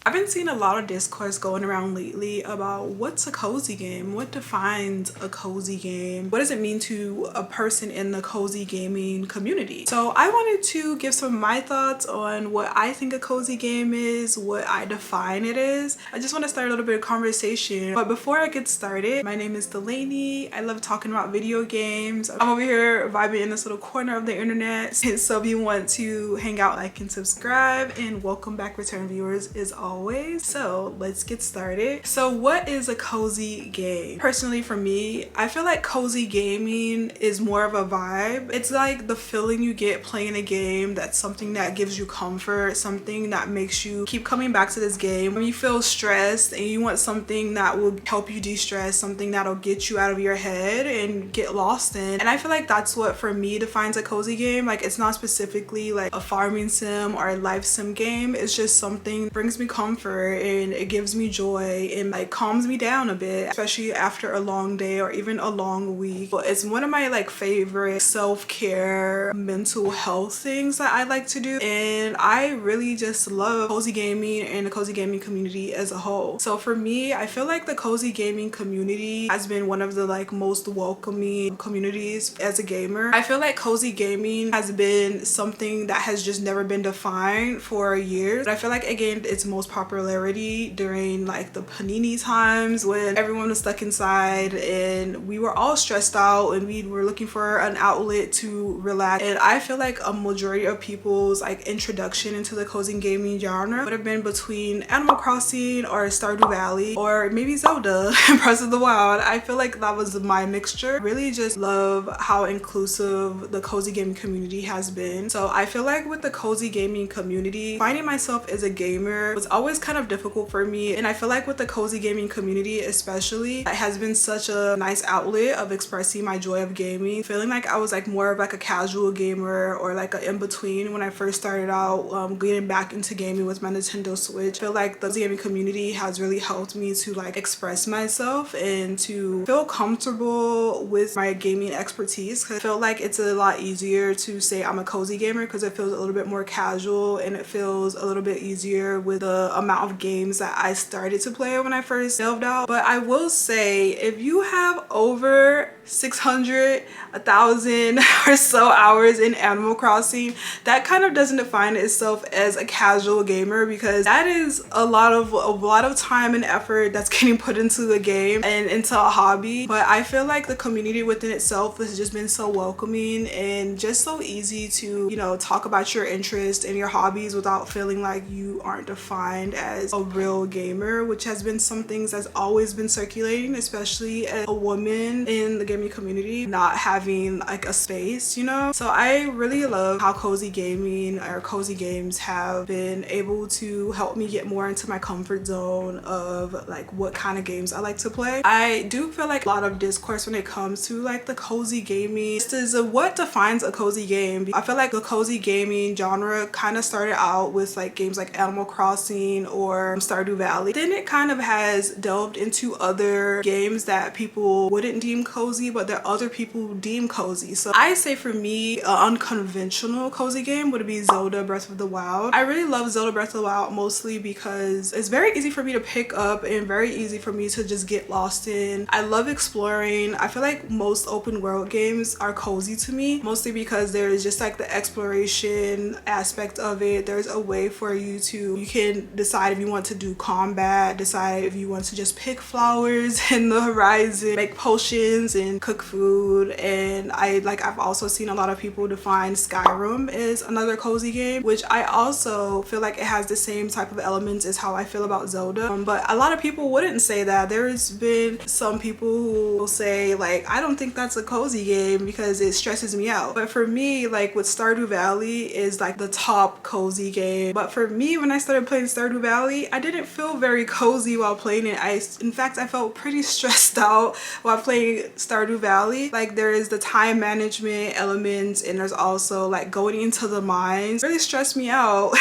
I've been seeing a lot of discourse going around lately about what's a cozy game, what defines a cozy game, what does it mean to a person in the cozy gaming community. So I wanted to give some of my thoughts on what I think a cozy game is, what I define it as. I just want to start a little bit of conversation. But before I get started, my name is Delaney. I love talking about video games. I'm over here vibing in this little corner of the internet. So if you want to hang out, like and subscribe, and welcome back return viewers as always. So let's get started. So what is a cozy game? Personally for me, I feel like cozy gaming is more of a vibe. It's like the feeling you get playing a game that's something that gives you comfort, something that makes you keep coming back to this game. When you feel stressed and you want something that will help you de-stress, something that'll get you out of your head and get lost in. And I feel like that's what for me defines a cozy game. Like it's not specifically like a farming sim or a life sim game. It's just something that brings me comfort and it gives me joy and like calms me down a bit, especially after a long day or even a long week. But it's one of my like favorite self-care mental health things that I like to do, and I really just love cozy gaming and the cozy gaming community as a whole. So for me, I feel like the cozy gaming community has been one of the like most welcoming communities as a gamer. I feel like cozy gaming has been something that has just never been defined for years. But I feel like it gained its most popularity during like the panini times when everyone was stuck inside and we were all stressed out and we were looking for an outlet to relax. And I feel like a majority of people's like introduction into the cozy gaming genre would have been between Animal Crossing or Stardew Valley or maybe Zelda Breath of the Wild. I feel like that was my mixture. Really just love how inclusive the cozy gaming community has been. So I feel like with the cozy gaming community, finding myself as a gamer was always kind of difficult for me. And I feel like with the cozy gaming community especially, it has been such a nice outlet of expressing my joy of gaming. Feeling like I was like more of like a casual gamer or like an in-between when I first started out getting back into gaming with my Nintendo Switch. I feel like the cozy gaming community has really helped me to like express myself and to feel comfortable with my gaming expertise. Cause I feel like it's a lot easier to say I'm a cozy gamer because it feels a little bit more casual and it feels a little bit easier with the amount of games that I started to play when I first delved out. But I will say, if you have over 600, 1,000 or so hours in Animal Crossing, that kind of doesn't define itself as a casual gamer, because that is a lot of time and effort that's getting put into a game and into a hobby. But I feel like the community within itself has just been so welcoming and just so easy to, you know, talk about your interests and your hobbies without feeling like you aren't defined as a real gamer, which has been some things that's always been circulating, especially as a woman in the gaming community, not having like a space, you know. So I really love how cozy gaming or cozy games have been able to help me get more into my comfort zone of like what kind of games I like to play. I do feel like a lot of discourse when it comes to like the cozy gaming. This is what defines a cozy game. I feel like the cozy gaming genre kind of started out with like games like Animal Crossing or Stardew Valley. Then it kind of has delved into other games that people wouldn't deem cozy, but that other people deem cozy. So I say for me, an unconventional cozy game would be Zelda Breath of the Wild. I really love Zelda Breath of the Wild mostly because it's very easy for me to pick up and very easy for me to just get lost in. I love exploring. I feel like most open world games are cozy to me, mostly because there's just like the exploration aspect of it. There's a way for you can decide if you want to do combat, decide if you want to just pick flowers in the horizon, make potions and cook food. And I've also seen a lot of people define Skyrim as another cozy game, which I also feel like it has the same type of elements as how I feel about Zelda. But a lot of people wouldn't say that. There's been some people who will say like, I don't think that's a cozy game because it stresses me out. But for me, like with Stardew Valley is like the top cozy game. But for me, when I started playing Stardew Valley, I didn't feel very cozy while playing it. In fact, I felt pretty stressed out while playing Stardew Valley. Like there is the time management elements and there's also like going into the mines. It really stressed me out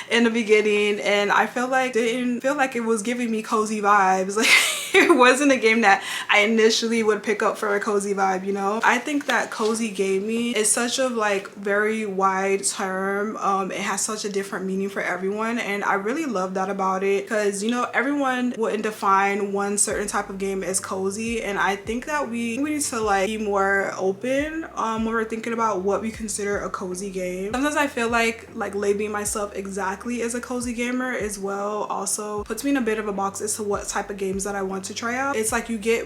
in the beginning, and I felt like didn't feel like it was giving me cozy vibes. Like it wasn't a game that I initially would pick up for a cozy vibe, you know? I think that cozy gaming is such a like very wide term. It has such a different meaning for everyone, and I really love that about it, because you know, everyone wouldn't define one certain type of game as cozy, and I think that we need to like be more open when we're thinking about what we consider a cozy game. Sometimes I feel like labeling myself exactly as a cozy gamer as well also puts me in a bit of a box as to what type of games that I want to try out. It's like you get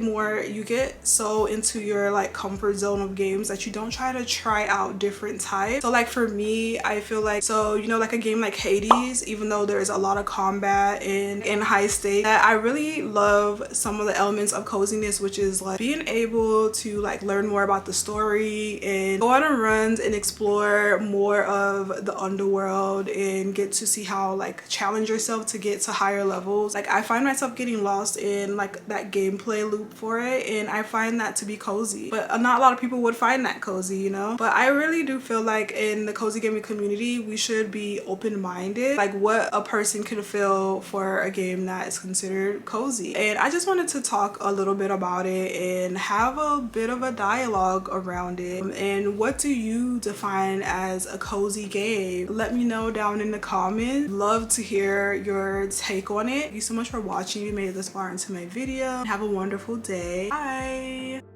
so into your like comfort zone of games that you don't try out different types. So like for me, I feel like, so you know, like a game like Hades, even though there's a lot of combat and high stakes, that I really love some of the elements of coziness, which is like being able to like learn more about the story and go on runs and explore more of the underworld and get to see how like challenge yourself to get to higher levels. Like I find myself getting lost in like that gameplay loop for it, and I find that to be cozy, but not a lot of people would find that cozy, you know? But I really do feel like in the cozy gaming community, we should be open-minded, like what a person can feel for a game that is considered cozy. And I just wanted to talk a little bit about it and have a bit of a dialogue around it. And what do you define as a cozy game? Let me know down in the comments. Love to hear your take on it. Thank you so much for watching. If you made it this far into my video. Have a wonderful day. Bye.